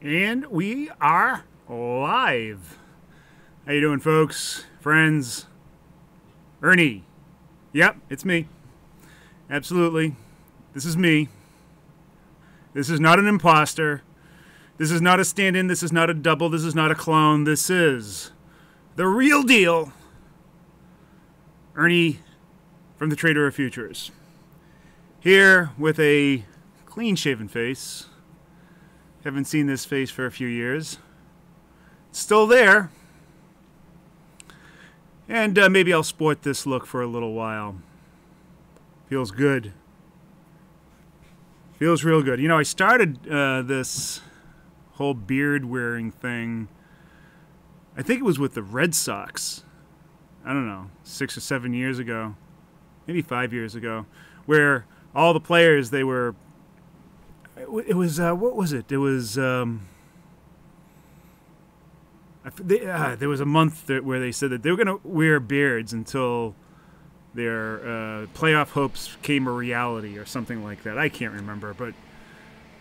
And we are live. How you doing, folks? Friends? Ernie. Yep, it's me. Absolutely. This is me. This is not an imposter. This is not a stand-in. This is not a double. This is not a clone. This is the real deal. Ernie from the Trader of Futures. Here with a clean-shaven face. Haven't seen this face for a few years. It's still there. And maybe I'll sport this look for a little while. Feels good. Feels real good. You know, I started this whole beard-wearing thing, I think it was with the Red Sox. I don't know, 6 or 7 years ago. Maybe 5 years ago. Where all the players, they were... It was, what was it? It was, there was a month where they said that they were going to wear beards until their playoff hopes came a reality or something like that. I can't remember, but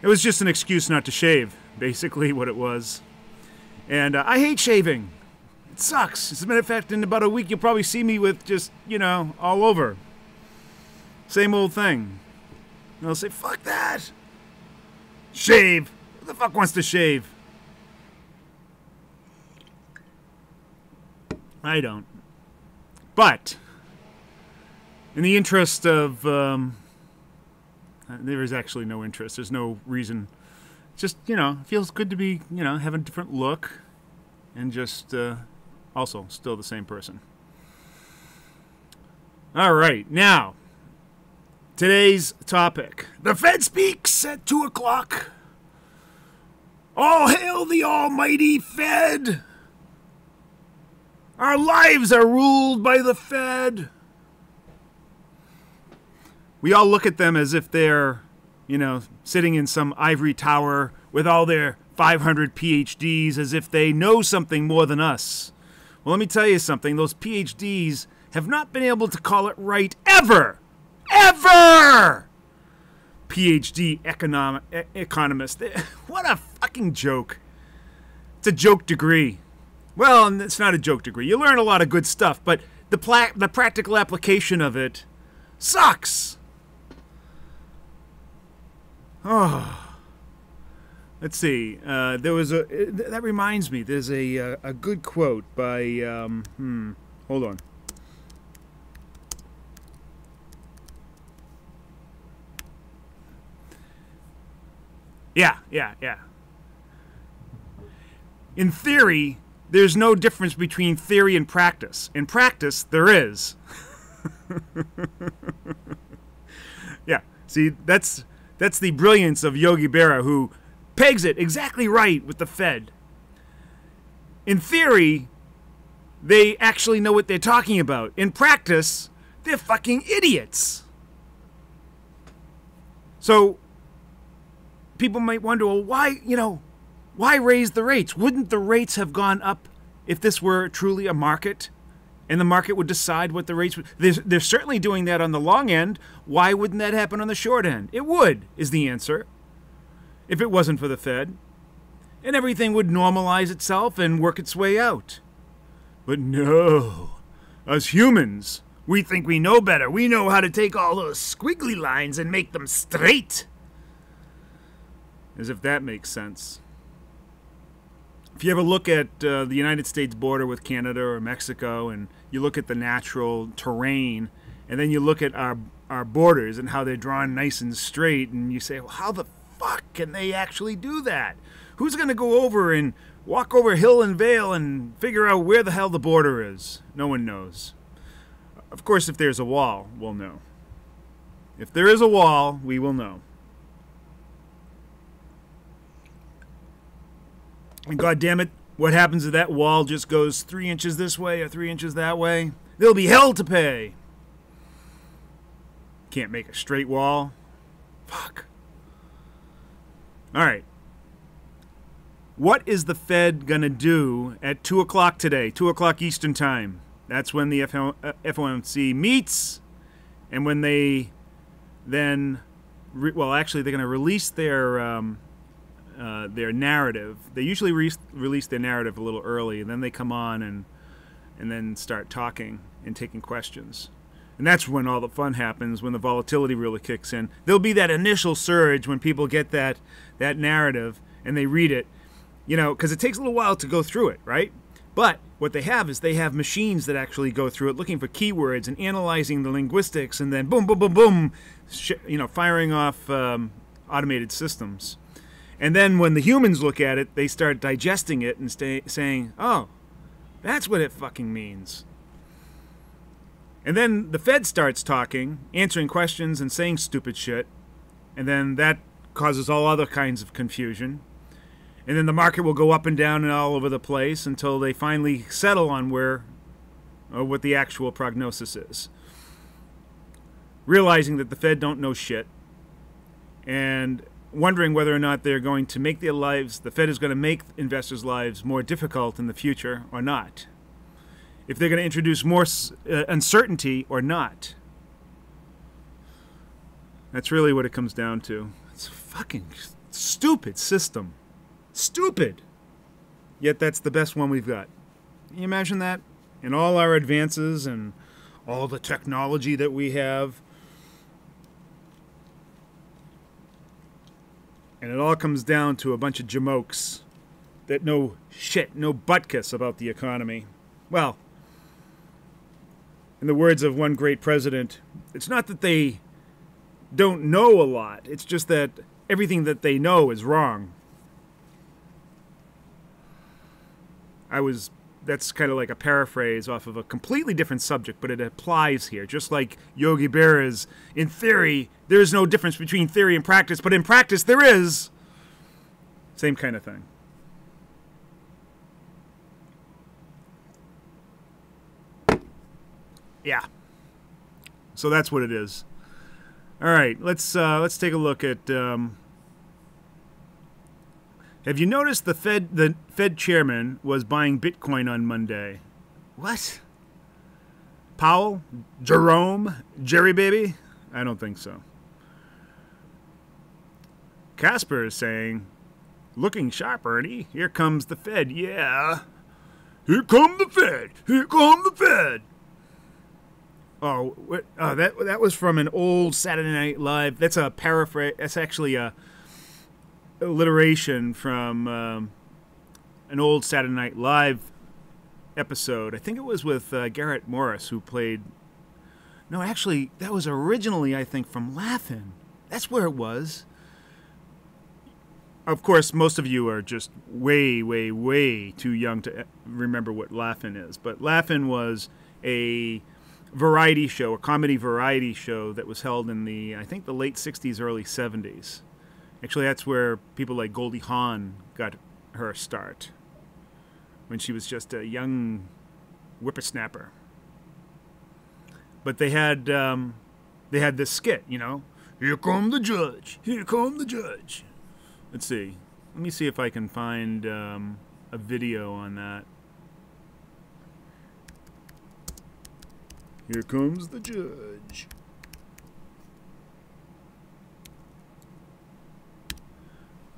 it was just an excuse not to shave, basically what it was. And I hate shaving. It sucks. As a matter of fact, in about a week, you'll probably see me with just, you know, all over. Same old thing. And I'll say, fuck that. Shave. Who the fuck wants to shave? I don't. But, in the interest of, there is actually no interest. There's no reason. Just, you know, it feels good to be, you know, have a different look. And just, also, still the same person. All right, now, today's topic. The Fed speaks at 2 o'clock. All hail the almighty Fed. Our lives are ruled by the Fed. We all look at them as if they're, you know, sitting in some ivory tower with all their 500 PhDs, as if they know something more than us. Well, let me tell you something. Those PhDs have not been able to call it right ever. Ever! PhD economist. What a fucking joke. It's a joke degree. Well, it's not a joke degree. You learn a lot of good stuff, but the practical application of it sucks. Oh. Let's see. There was that reminds me. There's a good quote by hold on. Yeah. In theory, there's no difference between theory and practice. In practice, there is. Yeah. See, that's the brilliance of Yogi Berra, who pegs it exactly right with the Fed. In theory, they actually know what they're talking about. In practice, they're fucking idiots. So, people might wonder, well, why raise the rates? Wouldn't the rates have gone up if this were truly a market? And the market would decide what the rates would... They're certainly doing that on the long end. Why wouldn't that happen on the short end? It would, is the answer. If it wasn't for the Fed. And everything would normalize itself and work its way out. But no. Us humans, we think we know better. We know how to take all those squiggly lines and make them straight. As if that makes sense. If you ever look at the United States border with Canada or Mexico, and you look at the natural terrain, and then you look at our borders and how they're drawn nice and straight, and you say, well, how the fuck can they actually do that? Who's going to go over and walk over hill and vale and figure out where the hell the border is? No one knows. Of course, if there's a wall, we'll know. If there is a wall, we will know. And God damn it, what happens if that wall just goes 3 inches this way or 3 inches that way? There'll be hell to pay. Can't make a straight wall. Fuck. All right. What is the Fed going to do at 2 o'clock today, 2 o'clock Eastern Time? That's when the FOMC meets, and when they then, well, actually, they're going to release their their narrative. They usually release their narrative a little early, and then they come on and then start talking and taking questions. And that's when all the fun happens, when the volatility really kicks in. There'll be that initial surge when people get that narrative and they read it, you know, because it takes a little while to go through it, right? But what they have is they have machines that actually go through it, looking for keywords and analyzing the linguistics, and then boom, boom, boom, boom, you know, firing off automated systems. And then when the humans look at it, they start digesting it and saying, oh, that's what it fucking means. And then the Fed starts talking, answering questions and saying stupid shit. And then that causes all other kinds of confusion. And then the market will go up and down and all over the place until they finally settle on what the actual prognosis is. Realizing that the Fed don't know shit. And wondering whether or not they're going to make the Fed is going to make investors' lives more difficult in the future or not. If they're going to introduce more uncertainty or not. That's really what it comes down to. It's a fucking stupid system. Stupid. Yet that's the best one we've got. Can you imagine that? In all our advances and all the technology that we have. And it all comes down to a bunch of jamokes that know shit, no butkus about the economy. Well, in the words of one great president, it's not that they don't know a lot. It's just that everything that they know is wrong. That's kind of like a paraphrase off of a completely different subject, but it applies here. Just like Yogi Berra's, in theory, there is no difference between theory and practice, but in practice there is. Same kind of thing. Yeah. So that's what it is. All right, let's take a look at. Have you noticed the Fed chairman was buying Bitcoin on Monday? What? Powell? Jerome? Jerry baby? I don't think so. Casper is saying, looking sharp, Ernie. Here comes the Fed. Yeah. Here come the Fed. Here come the Fed. Oh, that was from an old Saturday Night Live. That's a paraphrase. That's actually a alliteration from an old Saturday Night Live episode. I think it was with Garrett Morris, who played. No, actually, that was originally, I think, from Laugh-In. That's where it was. Of course, most of you are just way, way, way too young to remember what Laugh-In is. But Laugh-In was a variety show, a comedy variety show that was held in the, I think, the late 60s, early 70s. Actually, that's where people like Goldie Hawn got her start, when she was just a young whippersnapper. But they had this skit, you know, here come the judge, here come the judge. Let's see. Let me see if I can find a video on that. Here comes the judge.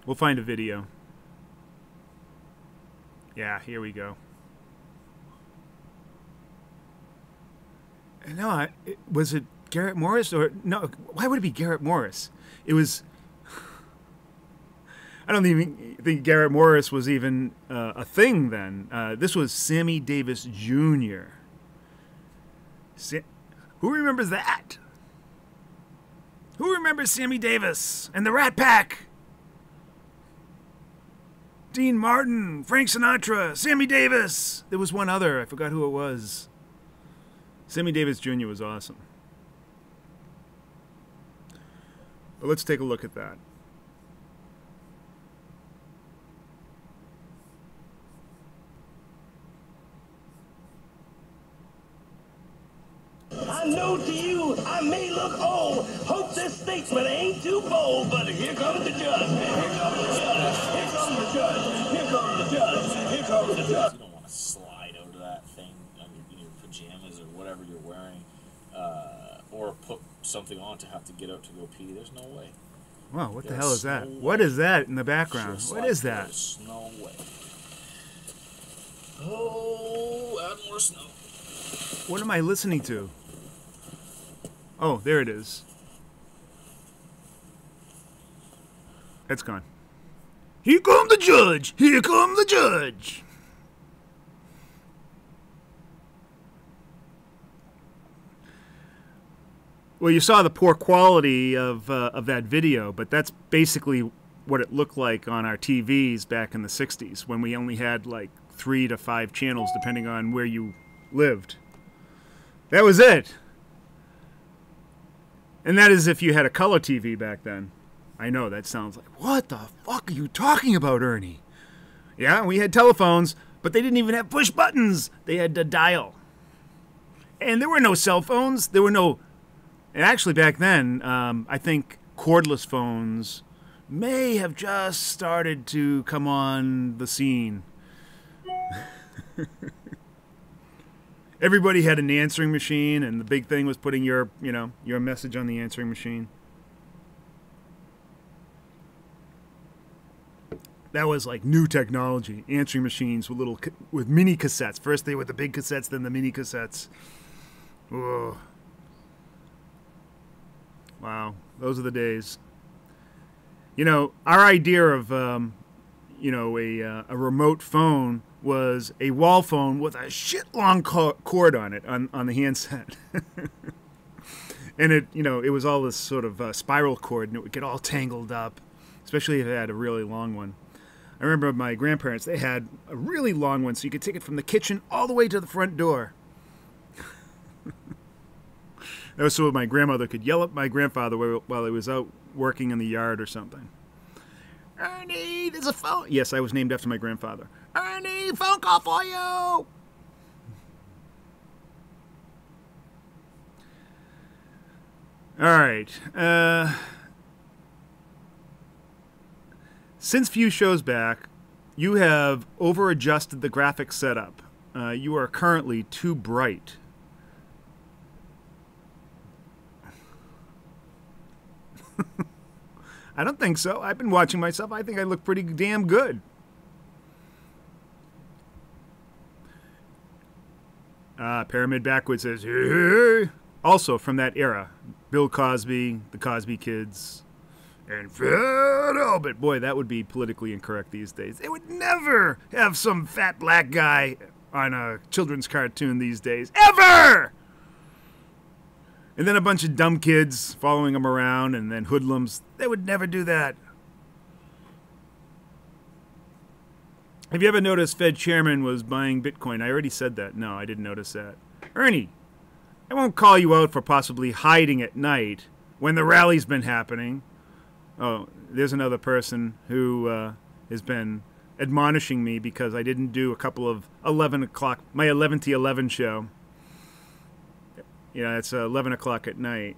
We'll find a video. Yeah, here we go. No, was it Garrett Morris or no? Why would it be Garrett Morris? It was. I don't even think Garrett Morris was even a thing then. This was Sammy Davis Jr. Who remembers that? Who remembers Sammy Davis and the Rat Pack? Dean Martin, Frank Sinatra, Sammy Davis. There was one other. I forgot who it was. Sammy Davis Jr. was awesome. But let's take a look at that. I know to you I may look old. Hope this statement ain't too bold, but here comes the judge. Here comes the judge. Here comes the judge. Here comes the judge. Here comes the judge. You don't want to slide over that thing on your pajamas or whatever you're wearing, or put something on to have to get up to go pee. There's no way. Wow, what the There's hell is that? no What way. is that in the background? Just What like is that? there's no way. Oh, add more snow. What am I listening to? Oh, there it is. It's gone. Here come the judge! Here come the judge! Well, you saw the poor quality of that video, but that's basically what it looked like on our TVs back in the 60s when we only had like 3 to 5 channels depending on where you lived. That was it. And that is if you had a color TV back then. I know, that sounds like, what the fuck are you talking about, Ernie? Yeah, we had telephones, but they didn't even have push buttons. They had to dial. And there were no cell phones. There were no... And actually, back then, I think cordless phones may have just started to come on the scene. Everybody had an answering machine, and the big thing was putting your message on the answering machine. That was like new technology. Answering machines with mini cassettes. First they were the big cassettes, then the mini cassettes. Whoa. Wow, those are the days. You know, our idea of, a remote phone was a wall phone with a shit-long cord on it, on the handset. And it was all this sort of spiral cord, and it would get all tangled up, especially if it had a really long one. I remember my grandparents, they had a really long one, so you could take it from the kitchen all the way to the front door. That was so my grandmother could yell at my grandfather while he was out working in the yard or something. Ernie, there's a phone. Yes, I was named after my grandfather. Ernie, phone call for you. All right. Since few shows back, you have over-adjusted the graphics setup. You are currently too bright. I don't think so. I've been watching myself. I think I look pretty damn good. Pyramid Backwards says, hey. Also from that era. Bill Cosby, the Cosby Kids, and Fat Albert. Boy, that would be politically incorrect these days. They would never have some fat black guy on a children's cartoon these days. Ever! And then a bunch of dumb kids following them around, and then hoodlums. They would never do that. Have you ever noticed Fed chairman was buying Bitcoin? I already said that. No, I didn't notice that. Ernie, I won't call you out for possibly hiding at night when the rally's been happening. Oh, there's another person who has been admonishing me because I didn't do a couple of 11 o'clock, my 11 to 11 show. It's 11 o'clock at night.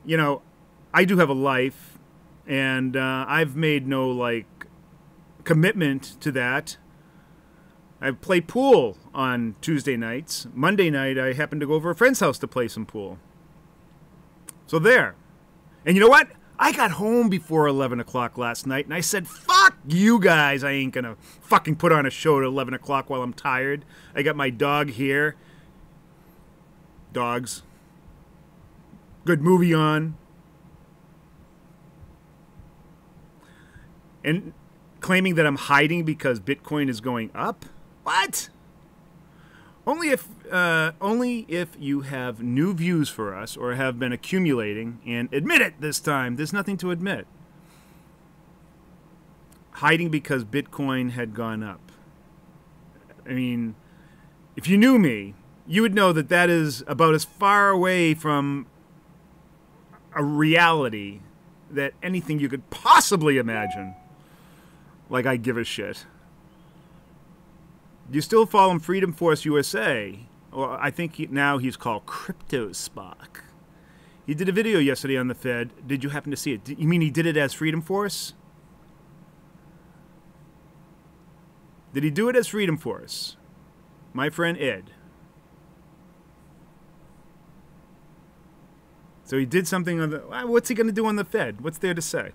I do have a life, and I've made no, commitment to that. I play pool on Tuesday nights. Monday night, I happen to go over a friend's house to play some pool. So there. And you know what? I got home before 11 o'clock last night, and I said, fuck you guys. I ain't going to fucking put on a show at 11 o'clock while I'm tired. I got my dog here. Dogs. Good movie on. And claiming that I'm hiding because Bitcoin is going up? What? Only if you have new views for us or have been accumulating, and admit it this time. There's nothing to admit. Hiding because Bitcoin had gone up. I mean, if you knew me, you would know that that is about as far away from a reality that anything you could possibly imagine. Like I give a shit. Do you still follow him, Freedom Force USA? Or I think now he's called Crypto Spock. He did a video yesterday on the Fed. Did you happen to see it? You mean he did it as Freedom Force? Did he do it as Freedom Force? My friend Ed. So he did something on the... What's he going to do on the Fed? What's there to say?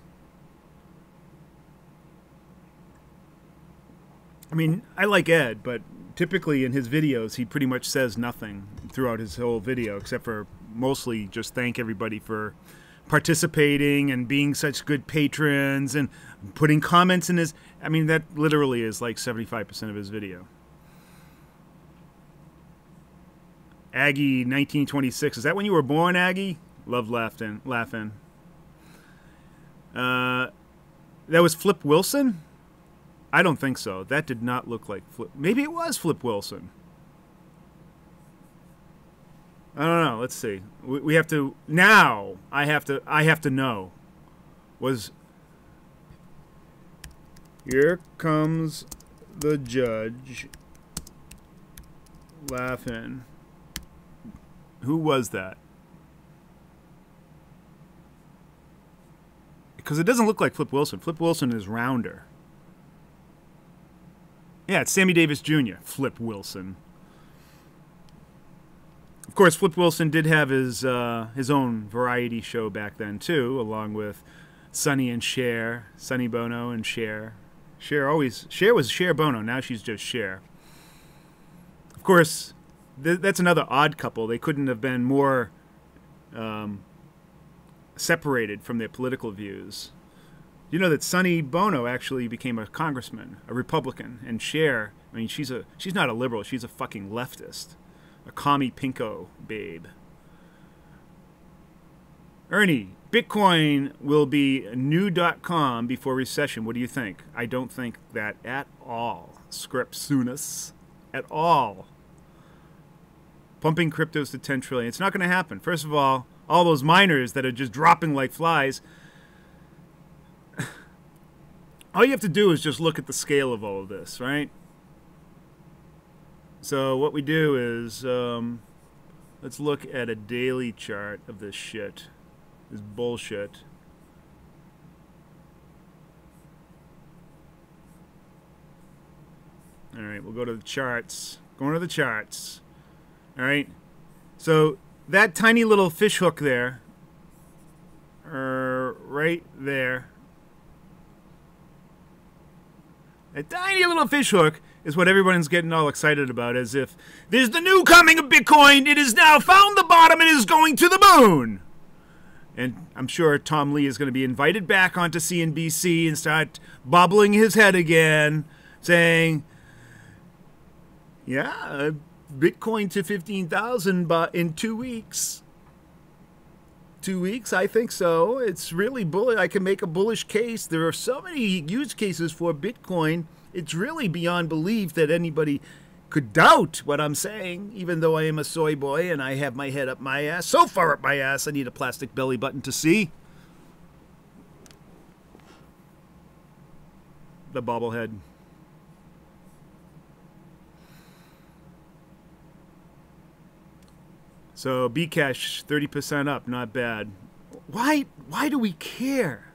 I mean, I like Ed, but typically in his videos, he pretty much says nothing throughout his whole video, except for mostly just thank everybody for participating and being such good patrons and putting comments in his... I mean, that literally is like 75% of his video. Aggie 1926. Is that when you were born, Aggie? Love laughing. That was Flip Wilson? I don't think so. That did not look like Flip. Maybe it was Flip Wilson. I don't know. Let's see. We have to now. I have to know. Was here comes the judge laughing. Who was that? Because it doesn't look like Flip Wilson. Flip Wilson is rounder. Yeah, it's Sammy Davis Jr. Flip Wilson. Of course, Flip Wilson did have his own variety show back then too, along with Sonny and Cher, Sonny Bono and Cher. Cher was Cher Bono. Now she's just Cher. Of course, that's another odd couple. They couldn't have been more separated from their political views. You know that Sonny Bono actually became a congressman, a Republican, and Cher, I mean, she's not a liberal, she's a fucking leftist, a commie pinko babe. Ernie, Bitcoin will be new.com before recession. What do you think? I don't think that at all. Scripsunis. At all. Pumping cryptos to 10 trillion. It's not going to happen. First of all those miners that are just dropping like flies. All you have to do is just look at the scale of all of this, right? So what we do is, let's look at a daily chart of this shit. This bullshit. Alright, we'll go to the charts. Going to the charts. Alright. So that tiny little fish hook there, right there, a tiny little fish hook is what everyone's getting all excited about, as if there's the new coming of Bitcoin. It has now found the bottom and is going to the moon. And I'm sure Tom Lee is going to be invited back onto CNBC and start bobbling his head again, saying, yeah, Bitcoin to 15,000 in 2 weeks. 2 weeks? I think so. It's really bullish. I can make a bullish case. There are so many use cases for Bitcoin. It's really beyond belief that anybody could doubt what I'm saying, even though I am a soy boy and I have my head up my ass. So far up my ass, I need a plastic belly button to see. The bobblehead. So Bcash 30% up, not bad. Why do we care?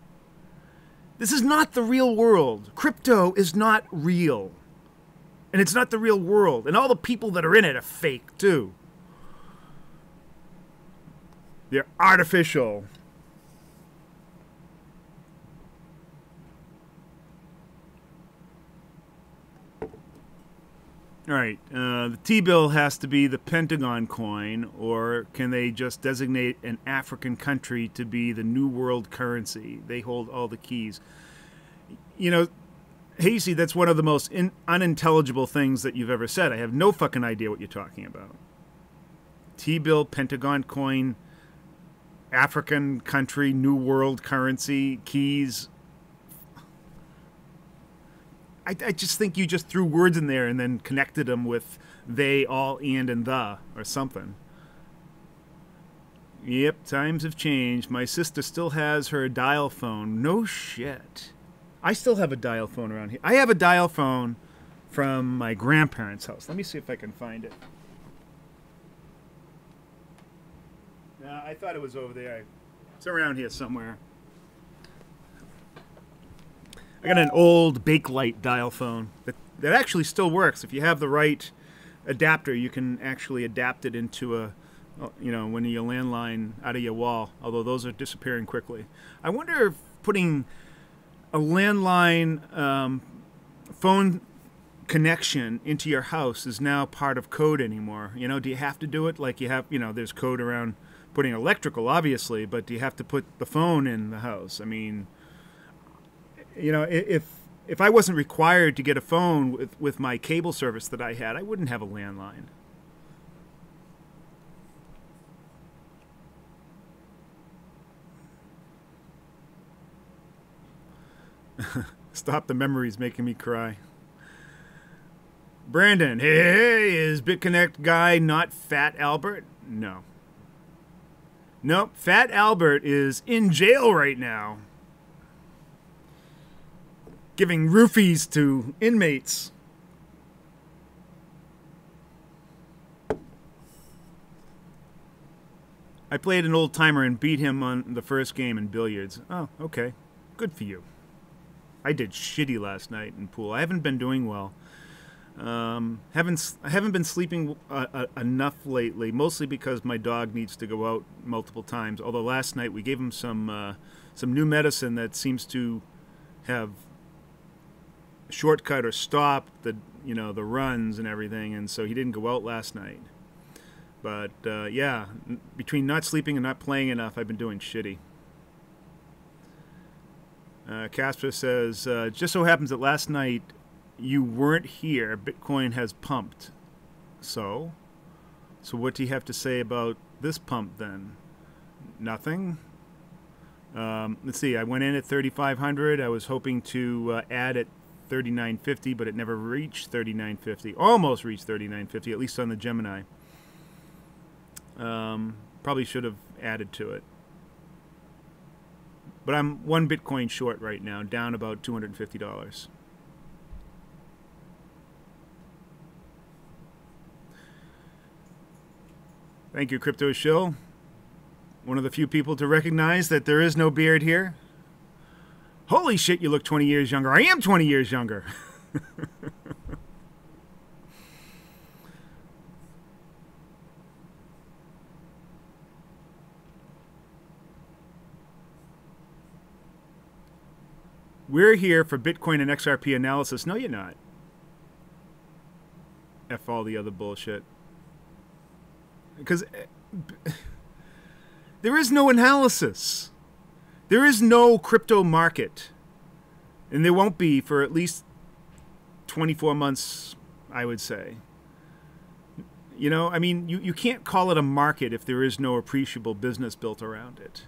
This is not the real world. Crypto is not real. And it's not the real world. And all the people that are in it are fake too. They're artificial. All right, the T-bill has to be the Pentagon coin, or can they just designate an African country to be the new world currency? They hold all the keys. You know, Hasey, that's one of the most unintelligible things that you've ever said. I have no fucking idea what you're talking about. T-bill, Pentagon coin, African country, new world currency, keys. I just think you just threw words in there and then connected them with they, all, and the, or something. Yep, times have changed. My sister still has her dial phone. No shit. I still have a dial phone around here. I have a dial phone from my grandparents' house. Let me see if I can find it. I thought it was over there. It's around here somewhere. I got an old Bakelite dial phone that actually still works. If you have the right adapter, you can actually adapt it into a, you know, one of your landline out of your wall, although those are disappearing quickly. I wonder if putting a landline phone connection into your house is now part of code anymore. You know, do you have to do it like you have, you know, there's code around putting electrical, obviously, but do you have to put the phone in the house? I mean, you know, if I wasn't required to get a phone with my cable service that I had, I wouldn't have a landline. Stop the memories making me cry. Brandon, hey, is BitConnect guy not Fat Albert? No. Nope, Fat Albert is in jail right now, giving roofies to inmates. I played an old timer and beat him on the first game in billiards. Oh, okay. Good for you. I did shitty last night in pool. I haven't been doing well. I haven't been sleeping enough lately, mostly because my dog needs to go out multiple times. Although last night we gave him some new medicine that seems to have shortcut or stopped the runs and everything, and so he didn't go out last night. But yeah, between not sleeping and not playing enough, I've been doing shitty. Casper says, just so happens that last night you weren't here. Bitcoin has pumped. So what do you have to say about this pump then? Nothing? Let's see, I went in at 3,500. I was hoping to add at 3,950, but it never reached 3,950. Almost reached 3,950, at least on the Gemini. Probably should have added to it. But I'm 1 Bitcoin short right now, down about $250. Thank you, Crypto Shill. One of the few people to recognize that there is no beard here. Holy shit, you look 20 years younger. I am 20 years younger. We're here for Bitcoin and XRP analysis. No, you're not. F all the other bullshit. Because there is no analysis. There is no crypto market. And there won't be for at least 24 months, I would say. You know, I mean, you can't call it a market if there is no appreciable business built around it.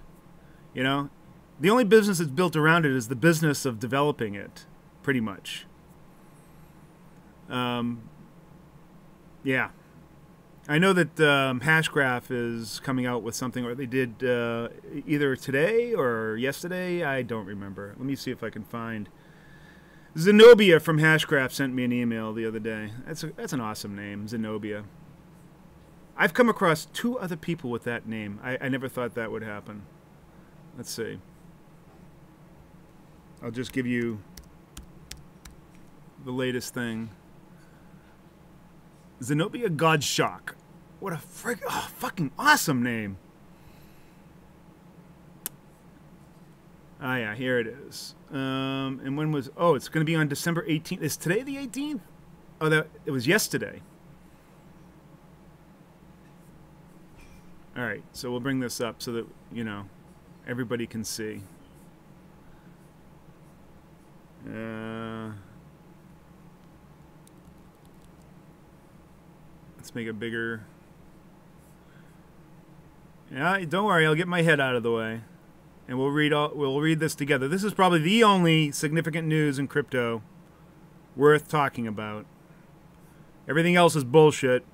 You know? The only business that's built around it is the business of developing it, pretty much. Yeah. I know that Hashgraph is coming out with something, or they did either today or yesterday. I don't remember. Let me see if I can find. Zenobia from Hashgraph sent me an email the other day. That's an awesome name, Zenobia. I've come across 2 other people with that name. I never thought that would happen. Let's see. I'll just give you the latest thing. Zenobia Godshock. What a fucking awesome name. Ah, yeah, here it is. And when was... Oh, it's going to be on December 18th. Is today the 18th? Oh, it was yesterday. All right, so we'll bring this up so that, you know, everybody can see. Let's make it bigger. Yeah, don't worry, I'll get my head out of the way, and we'll read this together. This is probably the only significant news in crypto worth talking about. Everything else is bullshit,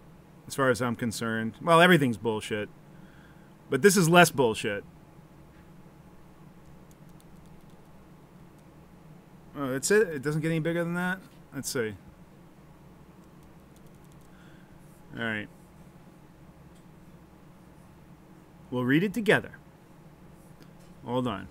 as far as I'm concerned. Well, everything's bullshit, but this is less bullshit. Oh, that's it? It doesn't get any bigger than that? Let's see. Alright. We'll read it together. Hold on.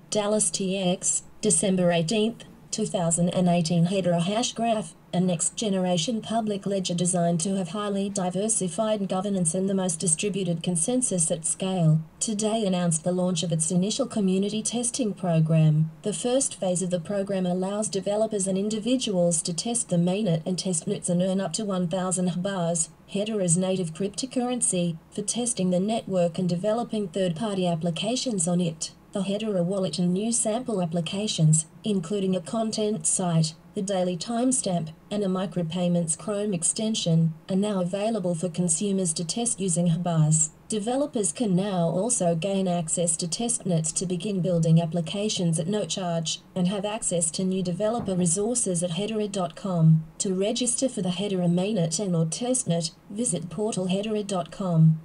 Dallas TX, December 18th, 2018 Hedera hash graph, a next-generation public ledger designed to have highly diversified governance and the most distributed consensus at scale, today announced the launch of its initial community testing program. The first phase of the program allows developers and individuals to test the mainnet and testnets and earn up to 1,000 bars, Hedera's native cryptocurrency, for testing the network and developing third-party applications on it. The Hedera wallet and new sample applications, including a content site, the daily timestamp, and a micropayments Chrome extension, are now available for consumers to test using bars. Developers can now also gain access to testnets to begin building applications at no charge, and have access to new developer resources at hedera.com. To register for the Hedera mainnet and/or testnet, visit portalhedera.com.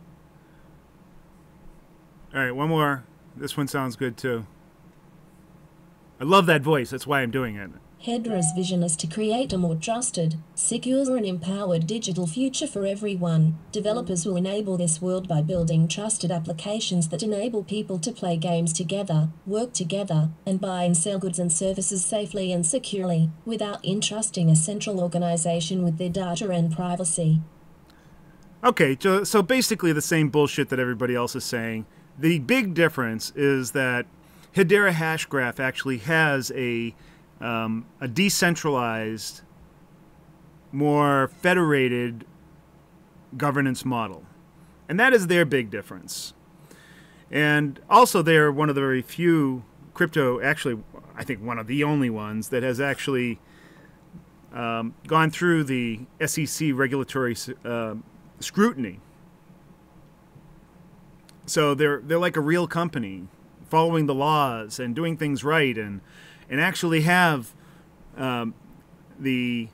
All right, one more. This one sounds good too. I love that voice. That's why I'm doing it. Hedera's vision is to create a more trusted, secure and empowered digital future for everyone. Developers will enable this world by building trusted applications that enable people to play games together, work together, and buy and sell goods and services safely and securely, without entrusting a central organization with their data and privacy. Okay, so basically the same bullshit that everybody else is saying. The big difference is that Hedera Hashgraph actually has a decentralized, more federated governance model. And that is their big difference. And also they're one of the very few crypto, actually I think one of the only ones that has actually gone through the SEC regulatory scrutiny. So they're like a real company, following the laws and doing things right, and actually have the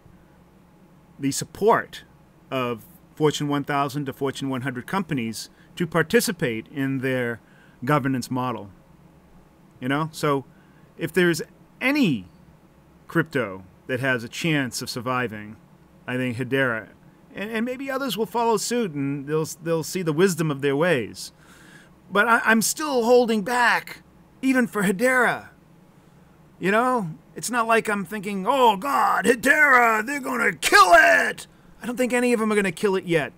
support of Fortune 1000 to Fortune 100 companies to participate in their governance model. You know, so if there's any crypto that has a chance of surviving, I think Hedera, and maybe others will follow suit, and they'll see the wisdom of their ways. But I'm still holding back, even for Hedera. You know, it's not like I'm thinking, oh God, Hedera, they're going to kill it. I don't think any of them are going to kill it yet.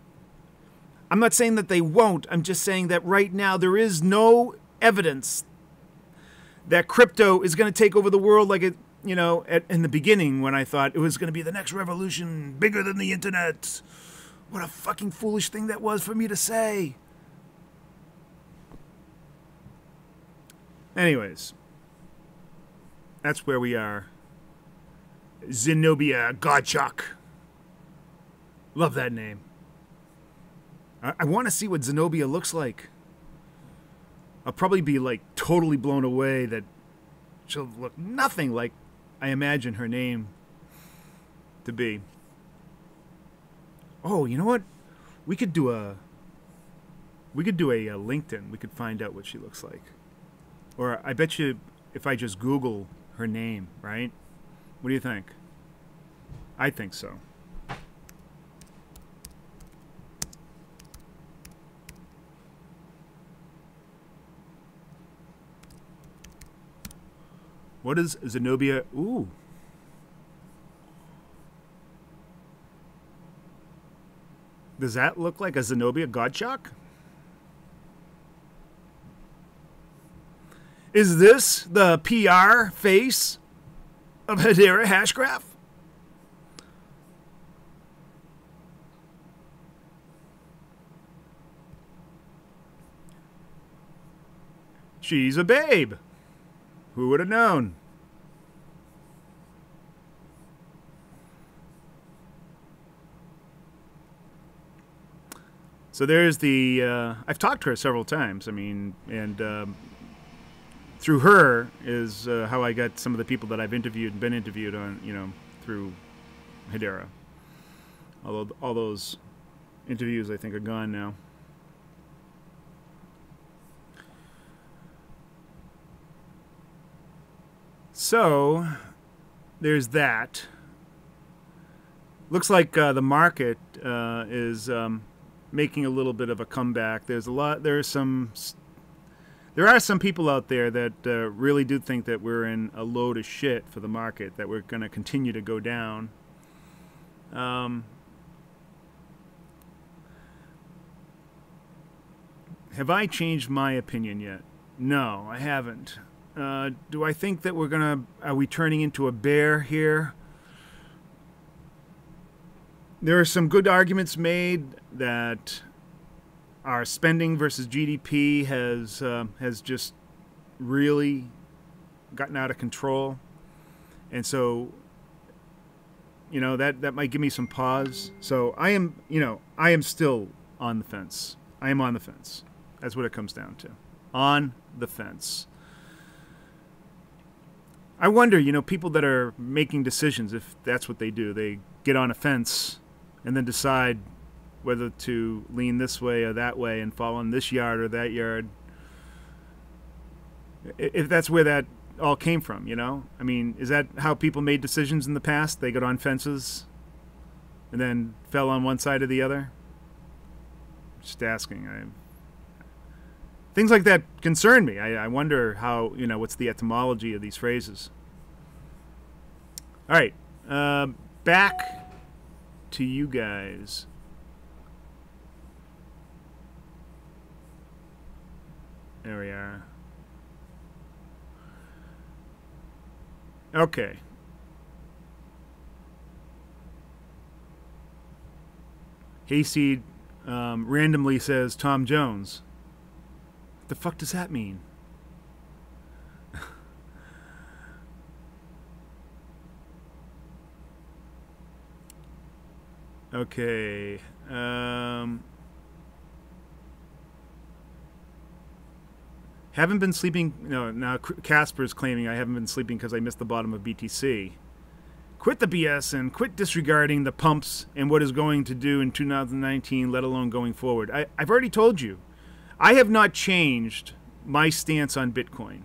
I'm not saying that they won't. I'm just saying that right now there is no evidence that crypto is going to take over the world like it, you know, in the beginning when I thought it was going to be the next revolution, bigger than the internet. What a fucking foolish thing that was for me to say. Anyways, that's where we are. Zenobia Godchuk. Love that name. I want to see what Zenobia looks like. I'll probably be like totally blown away that she'll look nothing like I imagine her name to be. Oh, you know what? We could do a LinkedIn. We could find out what she looks like. Or I bet you if I just Google her name, right? What do you think? I think so. What is Zenobia? Ooh. Does that look like a Zenobia Godchuk? Is this the PR face of Hedera Hashgraph? She's a babe. Who would have known? So there's the, I've talked to her several times. I mean, and through her is how I got some of the people that I've interviewed and been interviewed on, you know, through Hedera. Although all those interviews I think are gone now. So there's that. Looks like the market is making a little bit of a comeback. There's some There are some people out there that really do think that we're in a load of shit for the market, that we're going to continue to go down. Have I changed my opinion yet? No, I haven't. Do I think that are we turning into a bear here? There are some good arguments made that our spending versus GDP has just really gotten out of control. And so, that might give me some pause. So I am still on the fence. I am on the fence. That's what it comes down to. On the fence. I wonder, people that are making decisions, if that's what they do, they get on a fence and then decide whether to lean this way or that way and fall on this yard or that yard. If that's where that all came from, I mean, is that how people made decisions in the past? They got on fences and then fell on one side or the other? Just asking. Things like that concern me. I wonder how, what's the etymology of these phrases. All right. Back to you guys. There we are. Okay. Hayseed randomly says Tom Jones. What the fuck does that mean? Okay. Haven't been sleeping. No, now Casper's claiming I haven't been sleeping because I missed the bottom of BTC. Quit the BS and quit disregarding the pumps and what is going to do in 2019, let alone going forward. I've already told you. I have not changed my stance on Bitcoin.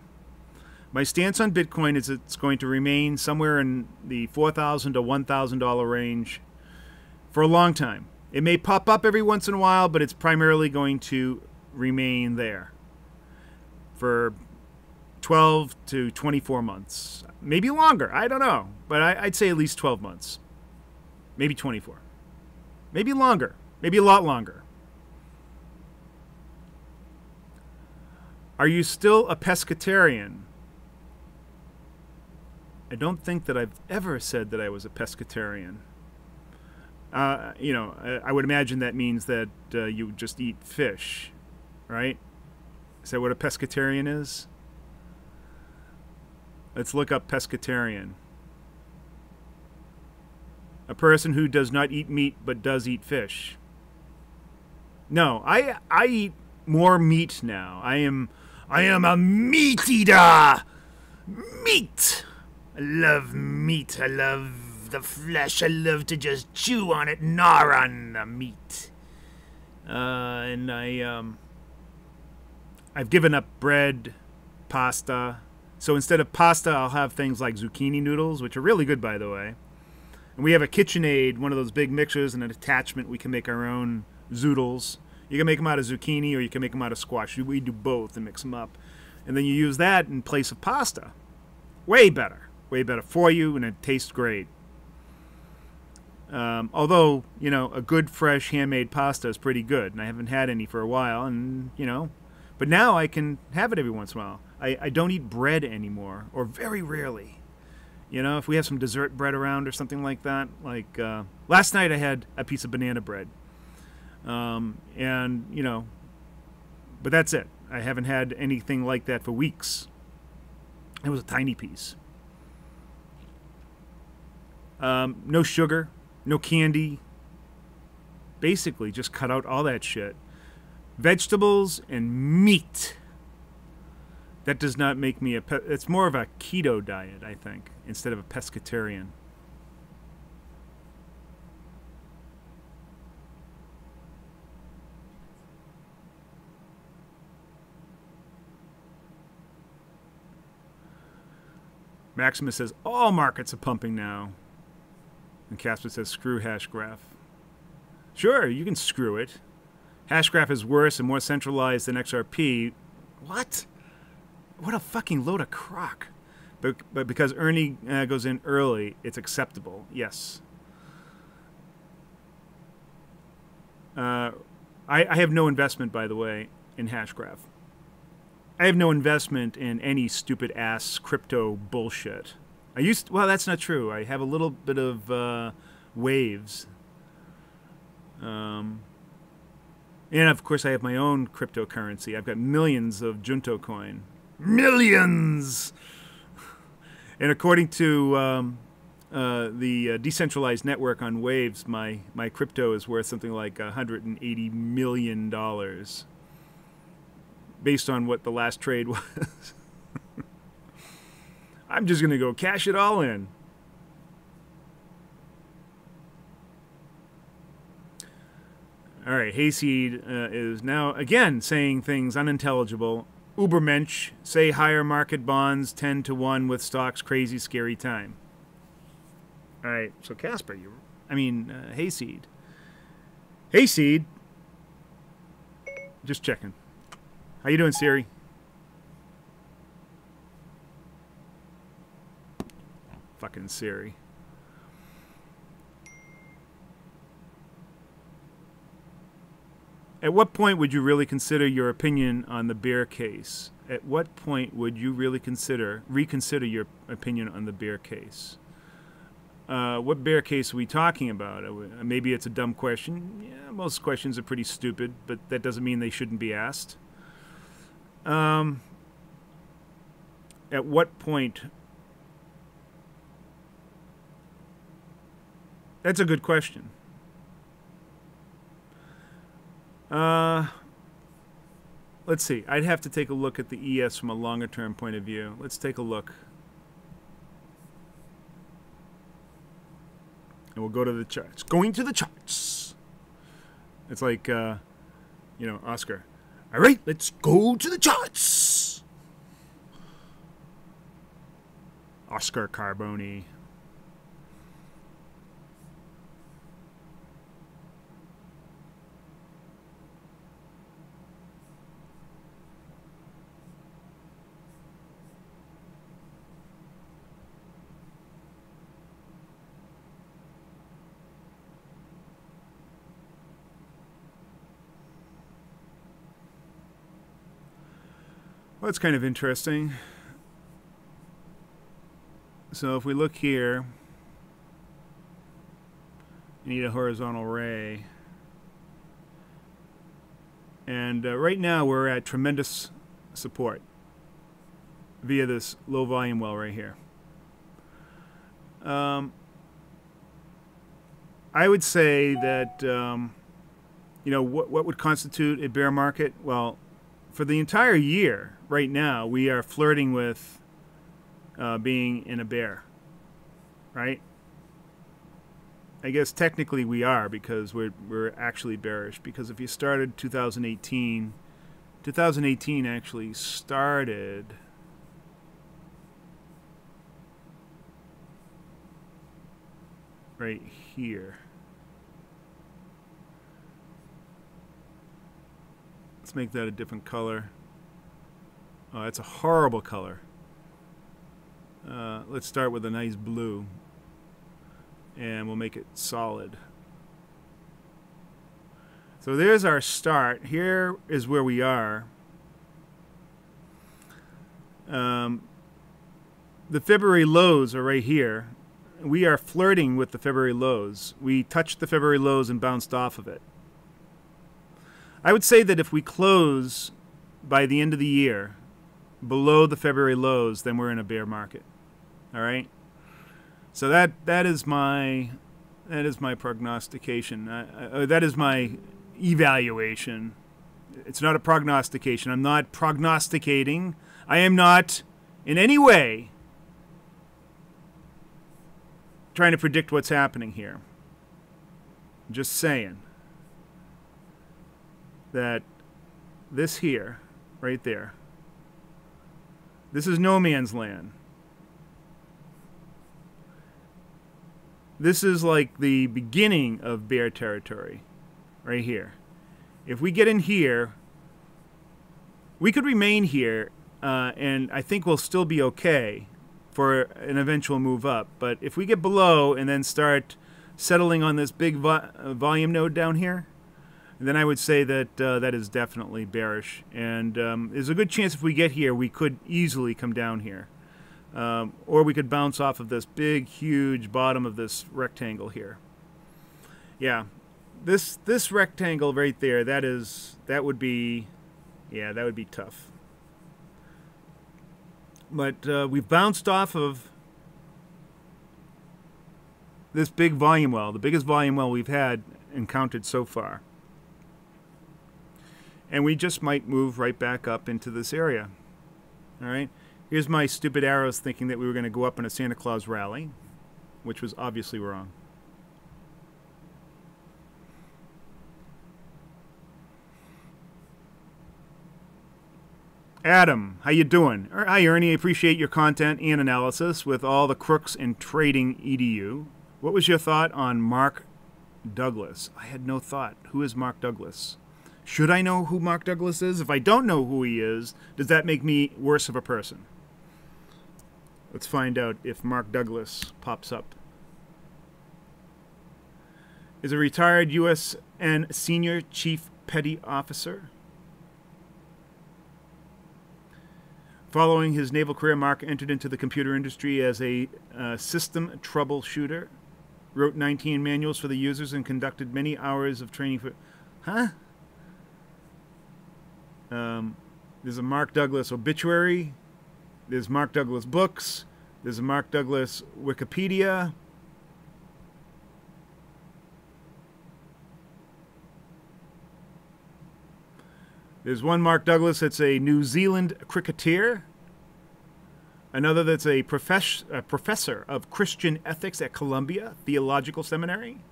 My stance on Bitcoin is it's going to remain somewhere in the $4,000 to $1,000 range for a long time. It may pop up every once in a while, but it's primarily going to remain there for 12 to 24 months. Maybe longer, I don't know. But I'd say at least 12 months. Maybe 24. Maybe longer. Maybe a lot longer. Are you still a pescatarian? I don't think that I've ever said that I was a pescatarian. I would imagine that means that you just eat fish, right? Is that what a pescatarian is? Let's look up pescatarian. A person who does not eat meat but does eat fish. No, I eat more meat now. I am a meat eater. Meat. I love meat. I love the flesh. I love to just chew on it, gnaw on the meat. And I've given up bread, pasta. So instead of pasta, I'll have things like zucchini noodles, which are really good, by the way. And we have a KitchenAid, one of those big mixers, and an attachment. We can make our own zoodles. You can make them out of zucchini, or you can make them out of squash. We do both and mix them up. And then you use that in place of pasta. Way better. Way better for you, and it tastes great. Although, a good, fresh, handmade pasta is pretty good. And I haven't had any for a while, and, But now I can have it every once in a while. I don't eat bread anymore, or very rarely. If we have some dessert bread around or something like that. Like, last night I had a piece of banana bread. But that's it. I haven't had anything like that for weeks. It was a tiny piece. No sugar, no candy. Basically, just cut out all that shit. Vegetables and meat. That does not make me it's more of a keto diet, I think, instead of a pescatarian. Maximus says, all markets are pumping now. And Casper says, screw Hashgraph. Sure, you can screw it. Hashgraph is worse and more centralized than XRP. What? What a fucking load of crock. But because Ernie goes in early, it's acceptable. Yes. I have no investment, by the way, in Hashgraph. I have no investment in any stupid ass crypto bullshit. Well, that's not true. I have a little bit of Waves. And of course, I have my own cryptocurrency. I've got millions of Junto coin. Millions! And according to the decentralized network on Waves, my crypto is worth something like $180 million, based on what the last trade was. I'm just going to go cash it all in. All right, Hayseed is now, again, saying things unintelligible. Ubermensch, say higher market bonds 10 to 1 with stocks, crazy, scary time. All right, so Casper, Hayseed. Hayseed, just checking. How you doing, Siri? Fucking Siri. At what point would you really consider your opinion on the bear case? At what point would you really reconsider your opinion on the bear case? What bear case are we talking about? Maybe it's a dumb question. Yeah, most questions are pretty stupid, but that doesn't mean they shouldn't be asked. At what point? That's a good question. Let's see. I'd have to take a look at the ES from a longer term point of view. Let's take a look. And we'll go to the charts. Going to the charts. It's like, Oscar. All right, let's go to the charts. Oscar Carboni. Well, that's kind of interesting. So if we look here, you need a horizontal ray. And right now we're at tremendous support via this low volume well right here. I would say that, what would constitute a bear market? Well, for the entire year, right now, we are flirting with being in a bear, right? I guess technically we are, because we're actually bearish. Because if you started 2018 actually started right here. Let's make that a different color. Oh, that's a horrible color. Let's start with a nice blue. And we'll make it solid. So there's our start. Here is where we are. The February lows are right here. We are flirting with the February lows. We touched the February lows and bounced off of it. I would say that if we close by the end of the year below the February lows, then we're in a bear market. All right? So that is my prognostication. That is my evaluation. It's not a prognostication. I'm not prognosticating. I am not in any way trying to predict what's happening here. I'm just saying that this here, right there, this is no man's land. This is like the beginning of bear territory, right here. If we get in here, we could remain here and I think we'll still be okay for an eventual move up. But if we get below and then start settling on this big volume node down here, then I would say that that is definitely bearish. And there's a good chance if we get here, we could easily come down here. Or we could bounce off of this big, huge bottom of this rectangle here. Yeah, this rectangle right there, that would be tough. But we've bounced off of this big volume well, the biggest volume well we've had encountered so far. And we just might move right back up into this area. All right. Here's my stupid arrows thinking that we were going to go up in a Santa Claus rally, which was obviously wrong. Adam, how you doing? Hi, Ernie. I appreciate your content and analysis with all the crooks in trading edu. What was your thought on Mark Douglas? I had no thought. Who is Mark Douglas? Should I know who Mark Douglas is? If I don't know who he is, does that make me worse of a person? Let's find out if Mark Douglas pops up. Is a retired USN Senior Chief Petty Officer. Following his naval career, Mark entered into the computer industry as a system troubleshooter, wrote 19 manuals for the users, and conducted many hours of training for... Huh? There's a Mark Douglas obituary. There's Mark Douglas books. There's a Mark Douglas Wikipedia. There's one Mark Douglas that's a New Zealand cricketer. Another that's a professor of Christian ethics at Columbia Theological Seminary.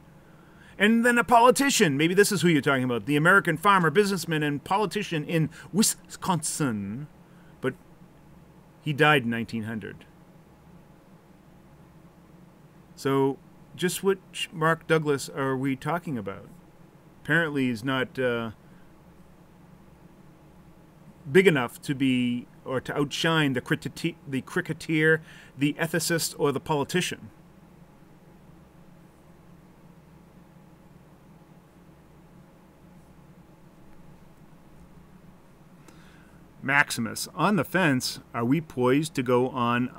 And then a politician. Maybe this is who you're talking about. The American farmer, businessman, and politician in Wisconsin. But he died in 1900. So just which Mark Douglas are we talking about? Apparently he's not big enough to be, or to outshine the cricketer, the ethicist, or the politician. Maximus, on the fence, are we poised to go on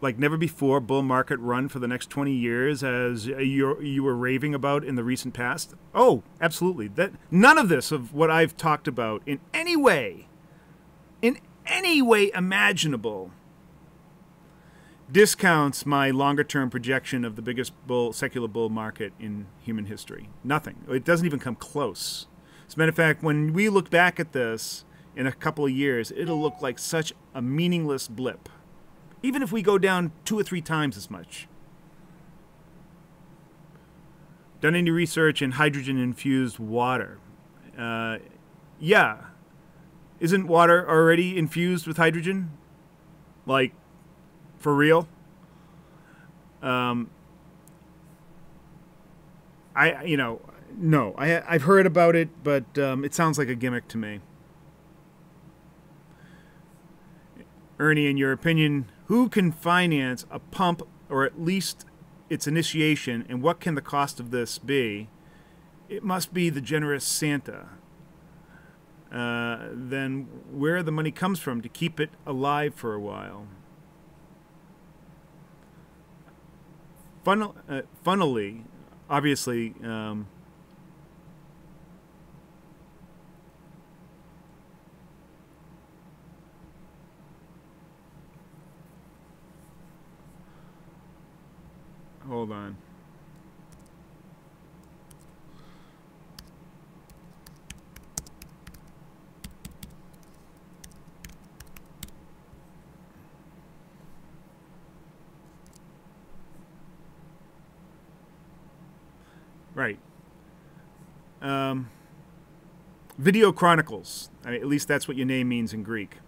like never before bull market run for the next 20 years as you were raving about in the recent past? Oh, absolutely. That none of this of what I've talked about in any way imaginable discounts my longer-term projection of the biggest secular bull market in human history. Nothing. It doesn't even come close. As a matter of fact, when we look back at this in a couple of years, it'll look like such a meaningless blip. Even if we go down 2 or 3 times as much. Done any research in hydrogen-infused water? Yeah. Isn't water already infused with hydrogen? Like, for real? No, I've heard about it, but it sounds like a gimmick to me. Ernie, in your opinion, who can finance a pump, or at least its initiation, and what can the cost of this be? It must be the generous Santa. Then where the money comes from to keep it alive for a while. Funnily, obviously, hold on. Right. Video Chronicles. I mean, at least that's what your name means in Greek.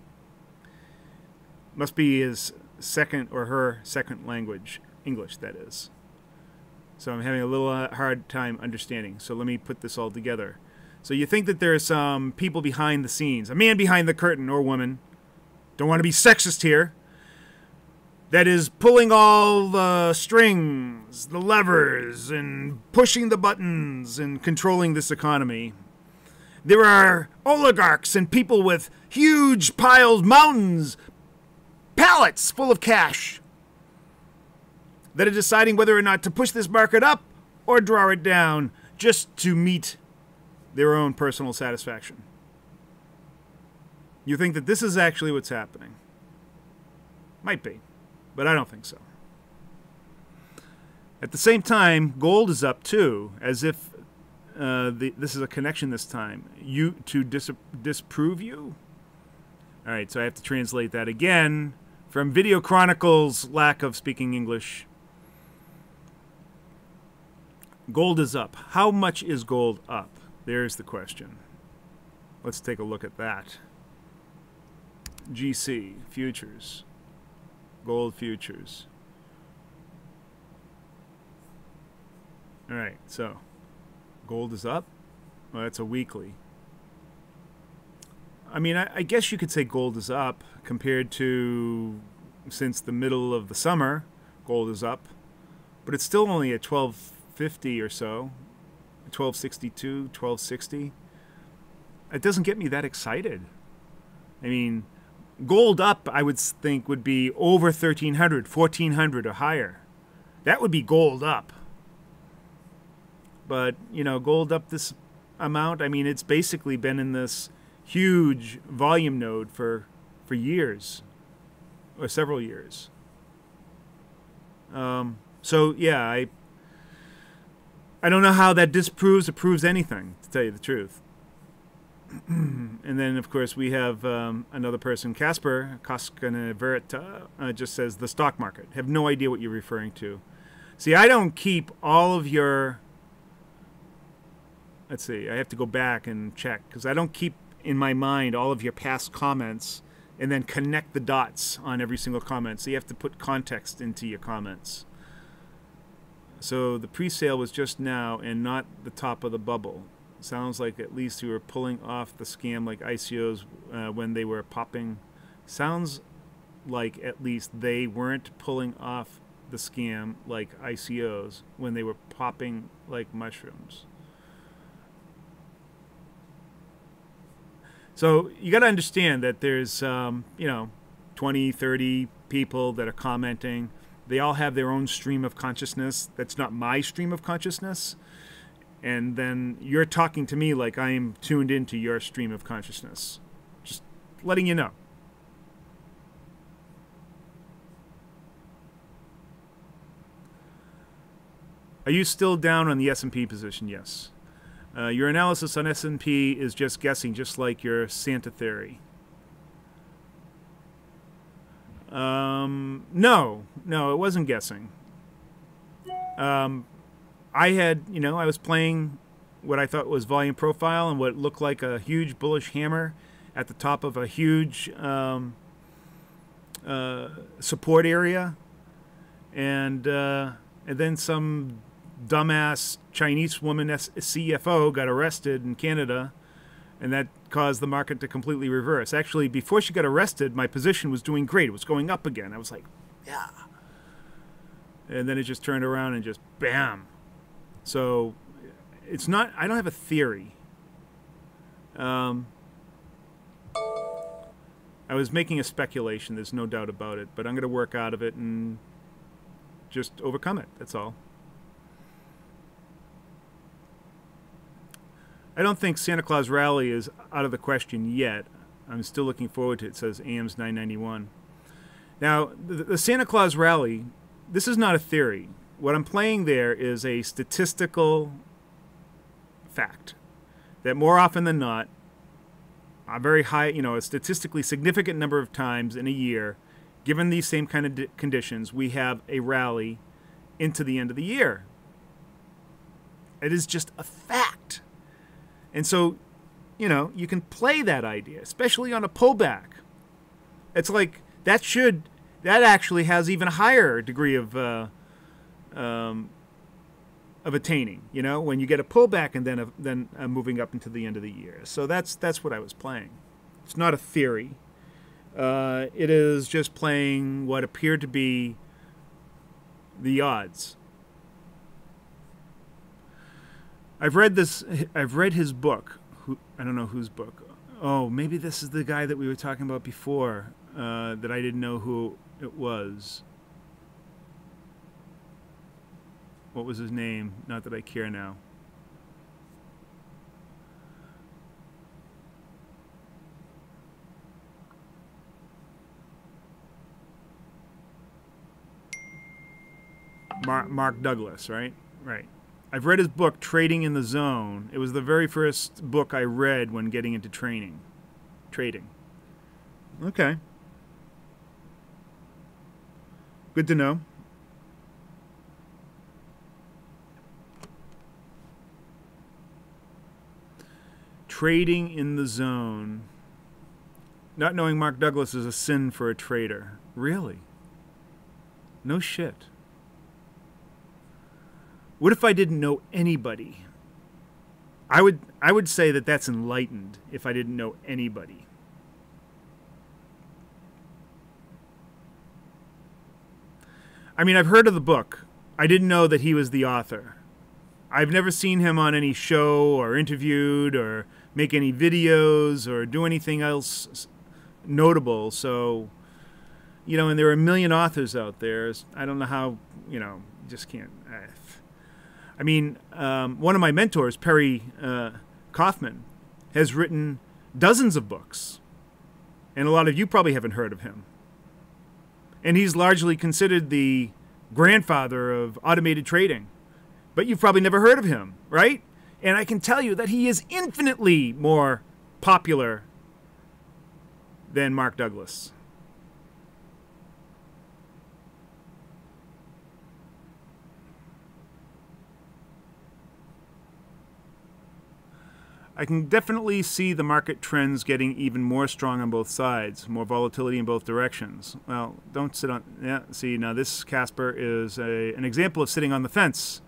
Must be his second or her second language. English, that is. So I'm having a little hard time understanding. So let me put this all together. So you think that there's some people behind the scenes, a man behind the curtain or woman, don't want to be sexist here, that is pulling all the strings, the levers, and pushing the buttons and controlling this economy. There are oligarchs and people with huge piles, mountains, pallets full of cash that are deciding whether or not to push this market up or draw it down just to meet their own personal satisfaction. You think that this is actually what's happening? Might be, but I don't think so. At the same time, gold is up too, as if this is a connection this time. You to disprove you? All right, so I have to translate that again from Video Chronicles' lack of speaking English. Gold is up. How much is gold up? There's the question. Let's take a look at that. GC, futures. Gold futures. All right, so gold is up. Well, that's a weekly. I mean, I guess you could say gold is up compared to since the middle of the summer. Gold is up, but it's still only at 1250 or so, 1262, 1260. It doesn't get me that excited. I mean, gold up, I would think, would be over 1300, 1400 or higher. That would be gold up. But, you know, gold up this amount, I mean, it's basically been in this huge volume node for years, or several years. So, yeah, I don't know how that disproves or proves anything, to tell you the truth. And then, of course, we have another person, Casper Koskaneverita, just says, the stock market. Have no idea what you're referring to. See, I don't keep all of your... Let's see, I have to go back and check, because I don't keep in my mind all of your past comments and then connect the dots on every single comment. So you have to put context into your comments. So the pre-sale was just now and not the top of the bubble. Sounds like at least you were pulling off the scam like ICOs when they were popping. Sounds like at least they weren't pulling off the scam like ICOs when they were popping like mushrooms. So you got to understand that there's, you know, 20, 30 people that are commenting. They all have their own stream of consciousness. That's not my stream of consciousness. And then you're talking to me like I am tuned into your stream of consciousness. Just letting you know. Are you still down on the S&P position? Yes. Your analysis on S&P is just guessing, just like your Santa theory. No, it wasn't guessing. I had, you know, I was playing what I thought was volume profile and what looked like a huge bullish hammer at the top of a huge support area, and then some dumbass Chinese woman CFO got arrested in Canada, and that caused the market to completely reverse. Actually, before she got arrested, my position was doing great. It was going up again. I was like, yeah. And then it just turned around and just bam. So it's not, I don't have a theory. I was making a speculation, there's no doubt about it, but I'm going to work out of it and just overcome it, that's all. I don't think Santa Claus Rally is out of the question yet. I'm still looking forward to it, says AMS 991. Now, the Santa Claus Rally, this is not a theory. What I'm playing there is a statistical fact that more often than not, a very high, you know, a statistically significant number of times in a year, given these same kind of conditions, we have a rally into the end of the year. It is just a fact. And so, you know, you can play that idea, especially on a pullback. It's like that actually has even a higher degree of of attaining, you know, when you get a pullback and then moving up into the end of the year. So that's what I was playing. It's not a theory. It is just playing what appeared to be the odds. I've read his book. I don't know whose book. Oh, maybe this is the guy that we were talking about before, that I didn't know who it was. What was his name? Not that I care now. Mark Douglas, right? Right. I've read his book, Trading in the Zone. It was the very first book I read when getting into trading. Okay. Good to know. Trading in the Zone. Not knowing Mark Douglas is a sin for a trader. Really? No shit. What if I didn't know anybody? I would say that that's enlightened if I didn't know anybody. I mean, I've heard of the book. I didn't know that he was the author. I've never seen him on any show or interviewed or make any videos or do anything else notable. So, you know, and there are a million authors out there. I don't know how, you know, just can't. I mean, one of my mentors, Perry Kaufman, has written dozens of books. And a lot of you probably haven't heard of him. And he's largely considered the grandfather of automated trading. But you've probably never heard of him, right? And I can tell you that he is infinitely more popular than Mark Douglas. I can definitely see the market trends getting even more strong on both sides, more volatility in both directions. Well, don't sit on... Yeah, see, now this, Casper, is an example of sitting on the fence.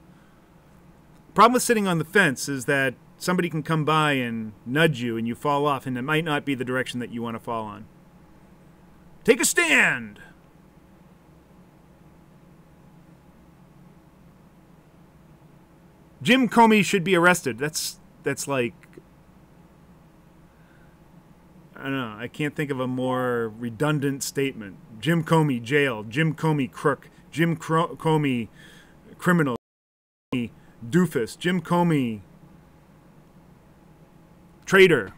Problem with sitting on the fence is that somebody can come by and nudge you and you fall off, and it might not be the direction that you want to fall on. Take a stand! Jim Comey should be arrested. That's like... I don't know. I can't think of a more redundant statement. Jim Comey, jail. Jim Comey, crook. Jim Comey, criminal. Doofus. Jim Comey, traitor.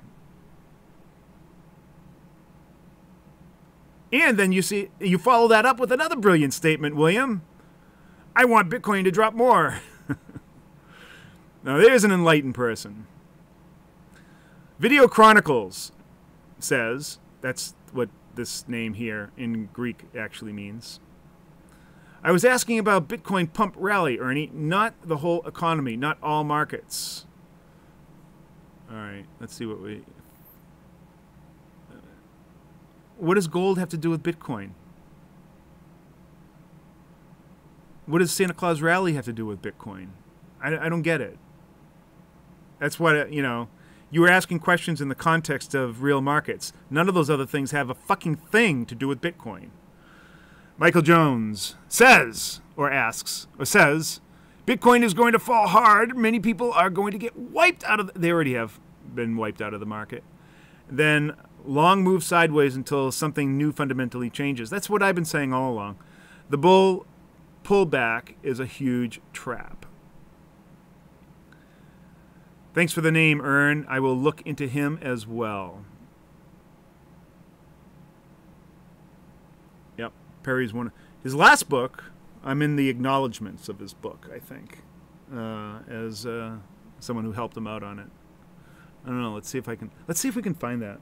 And then you follow that up with another brilliant statement, William. I want Bitcoin to drop more. Now there's an enlightened person. Video Chronicles says, that's what this name here in Greek actually means. I was asking about Bitcoin pump rally, Ernie, not the whole economy, not all markets. All right, let's see what does gold have to do with Bitcoin? What does Santa Claus rally have to do with Bitcoin? I don't get it. That's what, you know, you were asking questions in the context of real markets. None of those other things have a fucking thing to do with Bitcoin. Michael Jones says, or asks, or says, Bitcoin is going to fall hard. Many people are going to get wiped out of they already have been wiped out of the market. Then long move sideways until something new fundamentally changes. That's what I've been saying all along. The bull pullback is a huge trap. Thanks for the name, Ern. I will look into him as well. Yep, Perry's one. His last book, I'm in the acknowledgments of his book, I think, as someone who helped him out on it. I don't know. Let's see if we can find that.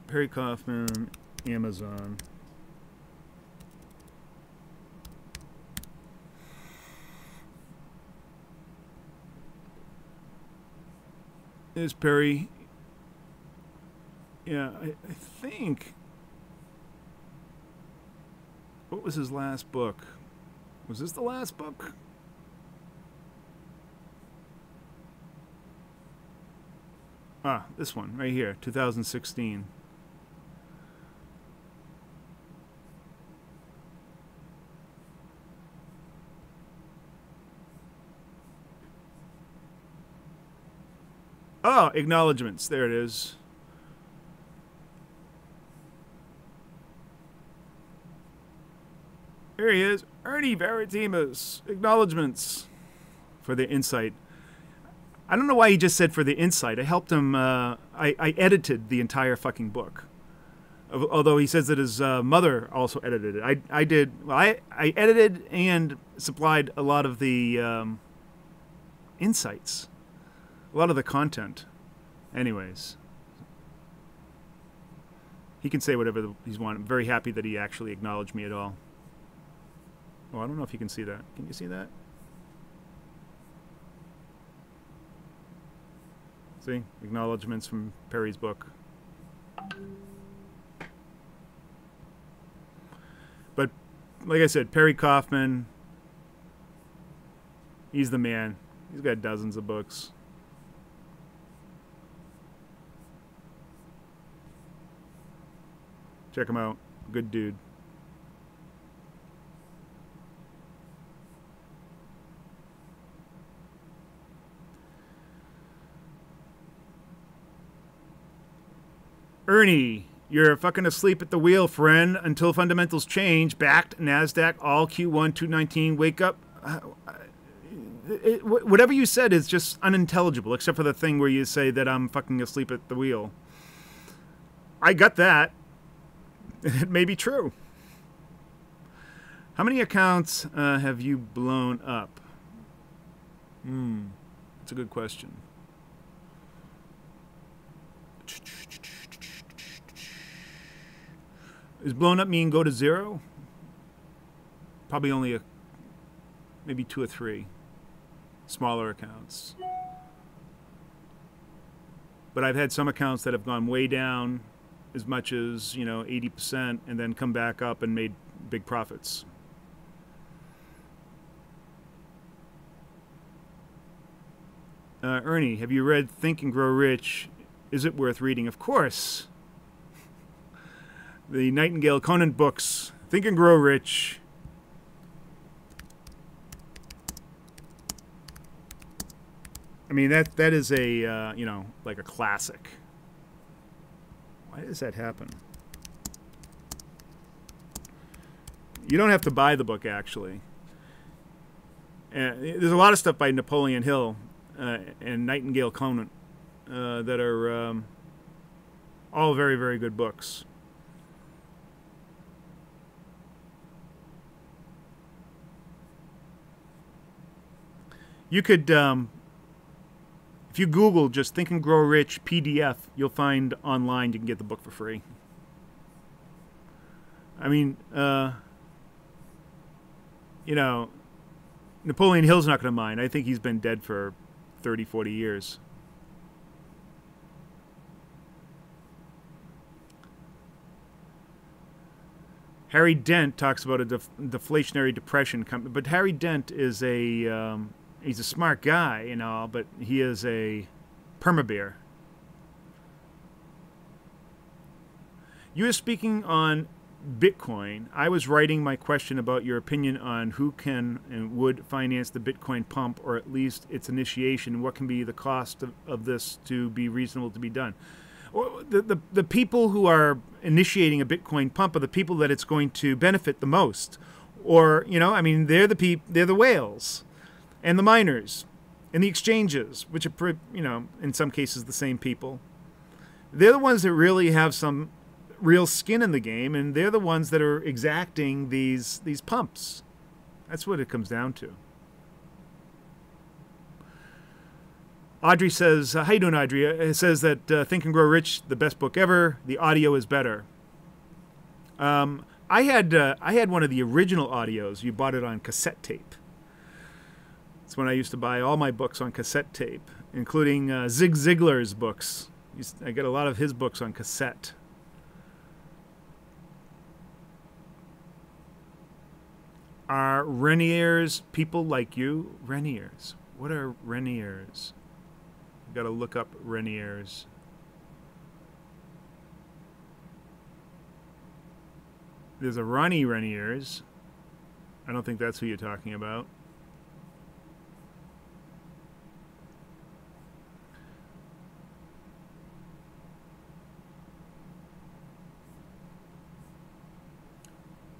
Perry Kaufman, Amazon. There's Perry. Yeah, I think What was his last book? Was this the last book? Ah, this one right here, 2016. Oh, acknowledgements. There it is. Here he is. Ernie Varatimus. Acknowledgements for the insight. I don't know why he just said for the insight. I helped him. I edited the entire fucking book. Although he says that his mother also edited it. I did. Well, I edited and supplied a lot of the insights. A lot of the content. Anyways. He can say whatever he's wanting. I'm very happy that he actually acknowledged me at all. Oh, I don't know if you can see that. Can you see that? See? Acknowledgements from Perry's book. But, like I said, Perry Kaufman, he's the man. He's got dozens of books. Check him out. Good dude. Ernie, you're fucking asleep at the wheel, friend, until fundamentals change. Backed, NASDAQ, all Q1 219. Wake up. Whatever you said is just unintelligible, except for the thing where you say that I'm fucking asleep at the wheel. I got that. It may be true. How many accounts have you blown up? That's a good question. Does blown up mean go to zero? Probably only maybe 2 or 3 smaller accounts. But I've had some accounts that have gone way down as much as, 80% and then come back up and made big profits. Ernie, have you read Think and Grow Rich? Is it worth reading? Of course. The Nightingale Conant books, Think and Grow Rich. I mean, that is a, like a classic. Why does that happen? You don't have to buy the book, actually. There's a lot of stuff by Napoleon Hill and Nightingale Conant that are all very, very good books. You could, if you Google just Think and Grow Rich PDF, you'll find online you can get the book for free. I mean, Napoleon Hill's not going to mind. I think he's been dead for 30, 40 years. Harry Dent talks about a deflationary depression, but Harry Dent is he's a smart guy and all, but he is a perma-bear. You were speaking on Bitcoin. I was writing my question about your opinion on who can and would finance the Bitcoin pump, or at least its initiation, and what can be the cost of this to be reasonable to be done. The people who are initiating a Bitcoin pump are the people that it's going to benefit the most. Or, they're the whales and the miners and the exchanges, which are, in some cases the same people. They're the ones that really have some real skin in the game, and they're the ones that are exacting these pumps. That's what it comes down to. Audrey says, how you doing, Audrey? It says that Think and Grow Rich, the best book ever. The audio is better. I had one of the original audios. You bought it on cassette tape. That's when I used to buy all my books on cassette tape, including Zig Ziglar's books. I get a lot of his books on cassette. Are Rentiers people like you? Rentiers. What are Rentiers? You gotta look up Rentiers. There's a Ronnie Rentiers. I don't think that's who you're talking about.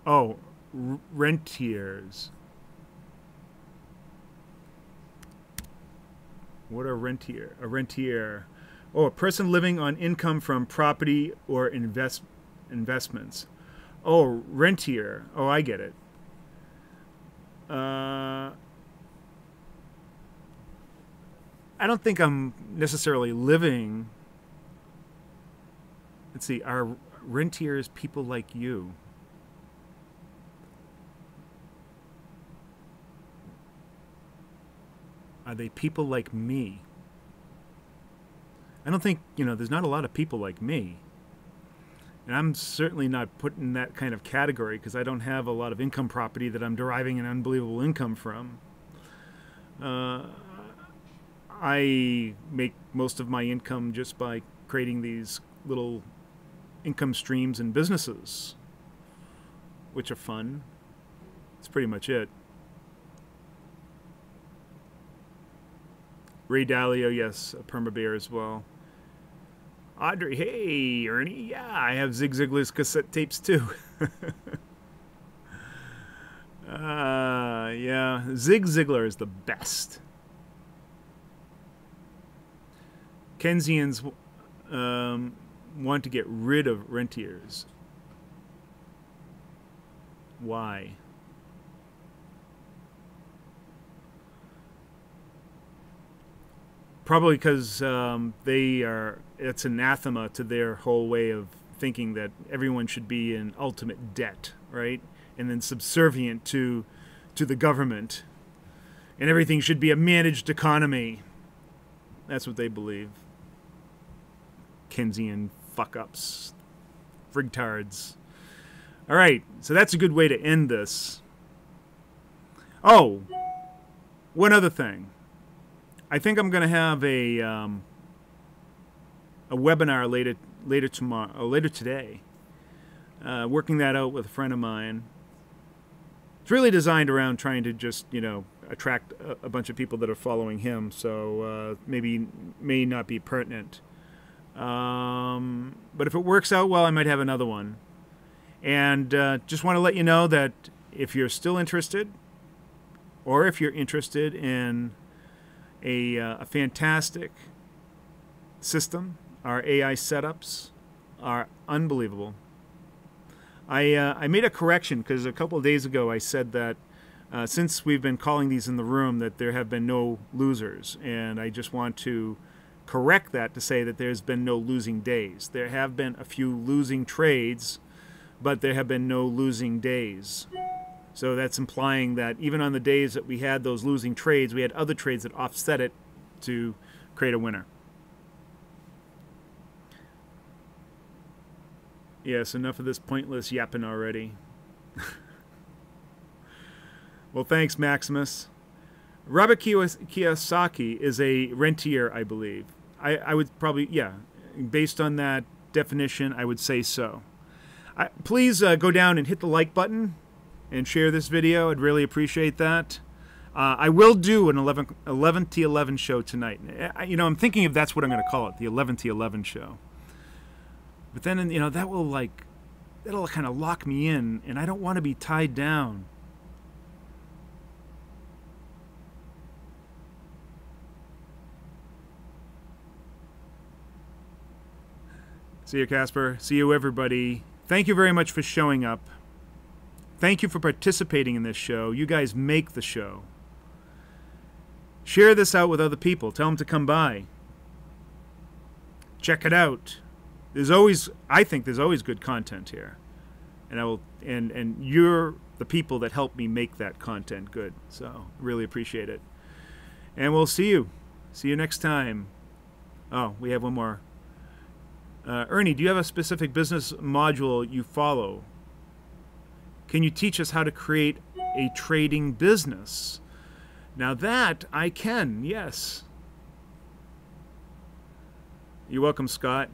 Oh, rentiers. What are rentier? A rentier. Oh, a person living on income from property or investments. Oh, rentier. Oh, I get it. I don't think I'm necessarily living. Let's see. Are rentiers people like you? Are they people like me? I don't think, there's not a lot of people like me. And I'm certainly not put in that kind of category because I don't have a lot of income property that I'm deriving an unbelievable income from. I make most of my income just by creating these little income streams and businesses, which are fun. That's pretty much it. Ray Dalio, yes, a perma bear as well. Audrey, hey, Ernie, yeah, I have Zig Ziglar's cassette tapes too. Yeah, Zig Ziglar is the best. Keynesians want to get rid of rentiers. Why? Probably because it's anathema to their whole way of thinking that everyone should be in ultimate debt, right? And then subservient to the government. And everything should be a managed economy. That's what they believe. Keynesian fuck-ups. Frigtards. All right, so that's a good way to end this. Oh, one other thing. I think I'm going to have a webinar later today. Working that out with a friend of mine. It's really designed around trying to just attract a bunch of people that are following him. So may not be pertinent. But if it works out well, I might have another one. And just want to let you know that if you're still interested, or if you're interested in a fantastic system, our AI setups are unbelievable. I made a correction because a couple of days ago I said that since we've been calling these in the room that there have been no losers, and I just want to correct that to say that there's been no losing days. There have been a few losing trades, but there have been no losing days. So that's implying that even on the days that we had those losing trades, we had other trades that offset it to create a winner. Yes, enough of this pointless yapping already. Well, thanks, Maximus. Robert Kiyosaki is a rentier, I believe. I would probably, yeah, based on that definition, I would say so. Please go down and hit the like button and share this video. I'd really appreciate that. I will do an 11 to 11 show tonight. I'm thinking if that's what I'm going to call it, the 11 to 11 show. But then, that'll kind of lock me in, and I don't want to be tied down. See you, Casper. See you, everybody. Thank you very much for showing up. Thank you for participating in this show. You guys make the show. Share this out with other people. Tell them to come by. Check it out. I think there's always good content here. And you're the people that help me make that content good. So, really appreciate it. And we'll see you. See you next time. Oh, we have one more. Ernie, do you have a specific business module you follow? Can you teach us how to create a trading business. Now that I can, yes. You're welcome, Scott.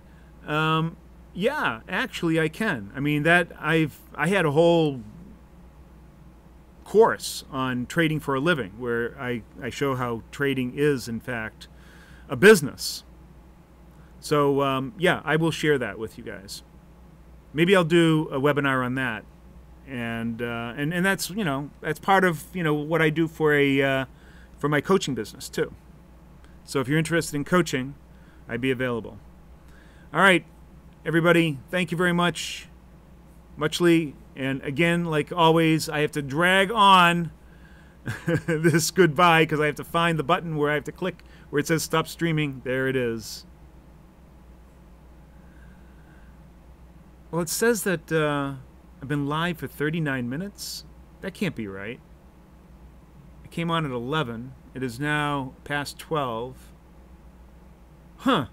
Yeah, actually I can. I mean, I had a whole course on trading for a living where I show how trading is, in fact, a business. So, yeah, I will share that with you guys. Maybe I'll do a webinar on that. And that's, you know, that's part of, you know, what I do for my coaching business, too. So if you're interested in coaching, I'd be available. All right, everybody, thank you very much. Muchly. And again, like always, I have to drag on this goodbye because I have to find the button where I have to click where it says stop streaming. There it is. Well, it says that I've been live for 39 minutes. That can't be right. It came on at 11. It is now past 12. Huh.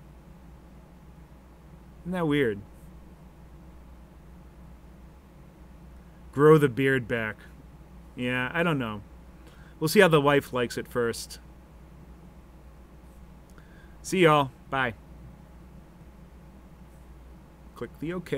Isn't that weird? Grow the beard back. Yeah, I don't know. We'll see how the wife likes it first. See y'all. Bye. Click the OK.